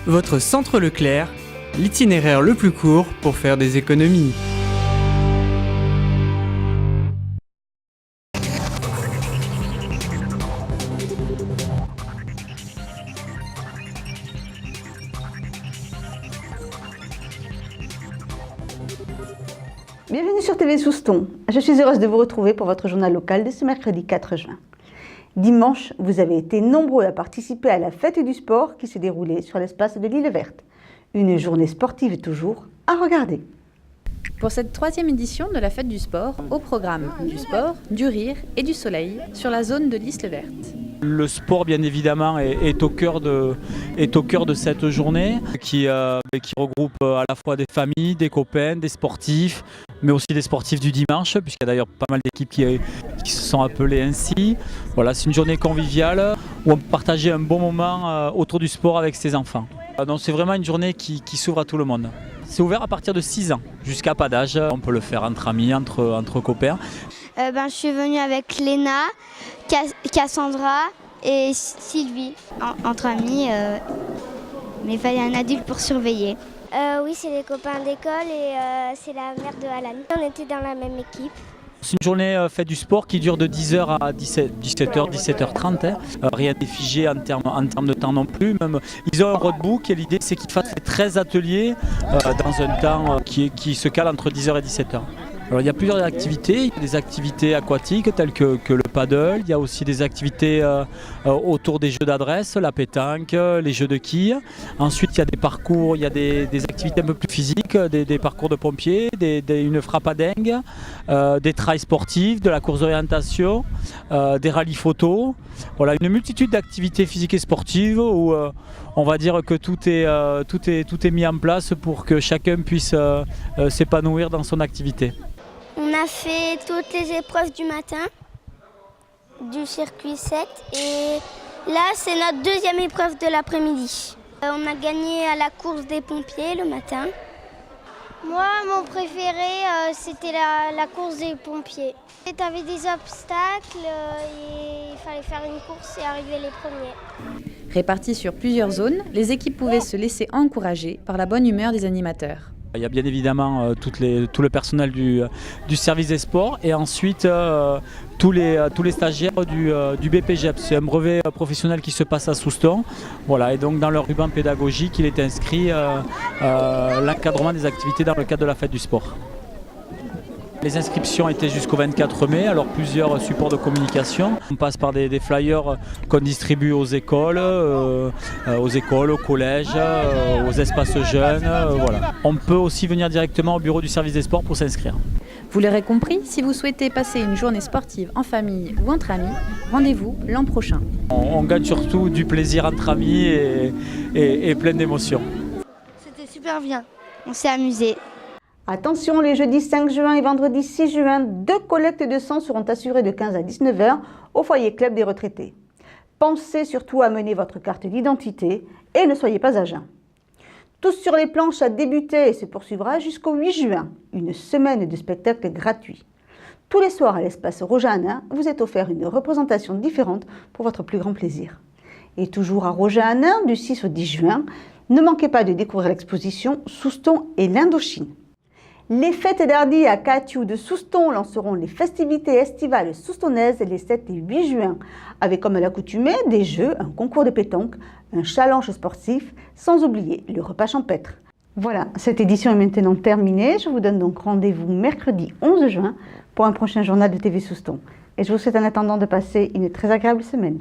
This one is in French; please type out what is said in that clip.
Votre centre Leclerc, l'itinéraire le plus court pour faire des économies. Bienvenue sur TV Souston. Je suis heureuse de vous retrouver pour votre journal local de ce mercredi 4 juin. Dimanche, vous avez été nombreux à participer à la fête du sport qui s'est déroulée sur l'espace de l'Île Verte. Une journée sportive toujours à regarder. Pour cette 3e édition de la fête du sport, au programme du sport, du rire et du soleil sur la zone de l'Île Verte. Le sport, bien évidemment, est au cœur de cette journée qui regroupe à la fois des familles, des copains, des sportifs, mais aussi des sportifs du dimanche, puisqu'il y a d'ailleurs pas mal d'équipes qui se sont appelées ainsi. Voilà, c'est une journée conviviale où on peut partager un bon moment autour du sport avec ses enfants. Donc c'est vraiment une journée qui s'ouvre à tout le monde. C'est ouvert à partir de 6 ans, jusqu'à pas d'âge. On peut le faire entre amis, entre copains. Je suis venue avec Léna, Cassandra et Sylvie. Entre amis, mais il fallait un adulte pour surveiller. Oui, c'est les copains d'école et c'est la mère de Alan. On était dans la même équipe. C'est une journée fête du sport qui dure de 10h à 17h, 17h30. Rien n'est figé en termes de temps non plus. Même, ils ont un roadbook et l'idée c'est qu'ils fassent 13 ateliers dans un temps qui se cale entre 10h et 17h. Alors, il y a plusieurs activités. Il y a des activités aquatiques telles que le paddle. Il y a aussi des activités autour des jeux d'adresse, la pétanque, les jeux de quilles. Ensuite, il y a des parcours, il y a des activités un peu plus physiques, des parcours de pompiers, une frappe à dingue, des trails sportifs, de la course d'orientation, des rallyes photos. Voilà, une multitude d'activités physiques et sportives où on va dire que tout est mis en place pour que chacun puisse s'épanouir dans son activité. On a fait toutes les épreuves du matin, du circuit 7 et là c'est notre 2e épreuve de l'après-midi. On a gagné à la course des pompiers le matin. Moi, mon préféré c'était la course des pompiers. Tu avais des obstacles et il fallait faire une course et arriver les premiers. Répartis sur plusieurs zones, les équipes pouvaient se laisser encourager par la bonne humeur des animateurs. Il y a bien évidemment tout le personnel du service des sports et ensuite tous les stagiaires du BPGEP. C'est un brevet professionnel qui se passe à Souston. Voilà, et donc dans leur ruban pédagogique, il est inscrit l'encadrement des activités dans le cadre de la fête du sport. Les inscriptions étaient jusqu'au 24 mai, alors plusieurs supports de communication. On passe par des flyers qu'on distribue aux écoles, aux collèges, aux espaces jeunes. Voilà. On peut aussi venir directement au bureau du service des sports pour s'inscrire. Vous l'aurez compris, si vous souhaitez passer une journée sportive en famille ou entre amis, rendez-vous l'an prochain. On gagne surtout du plaisir entre amis et plein d'émotions. C'était super bien, on s'est amusés. Attention, les jeudis 5 juin et vendredi 6 juin, 2 collectes de sang seront assurées de 15 à 19h au foyer club des retraités. Pensez surtout à mener votre carte d'identité et ne soyez pas à jeun. Tous sur les planches a débuté et se poursuivra jusqu'au 8 juin, une semaine de spectacles gratuits. Tous les soirs à l'espace Roger-Hanin, vous est offert une représentation différente pour votre plus grand plaisir. Et toujours à Roger-Hanin, du 6 au 10 juin, ne manquez pas de découvrir l'exposition Souston et l'Indochine. Les fêtes d'Hardy à Catiou de Souston lanceront les festivités estivales soustonnaises les 7 et 8 juin, avec comme à l'accoutumée des jeux, un concours de pétanque, un challenge sportif, sans oublier le repas champêtre. Voilà, cette édition est maintenant terminée. Je vous donne donc rendez-vous mercredi 11 juin pour un prochain journal de TV Souston. Et je vous souhaite en attendant de passer une très agréable semaine.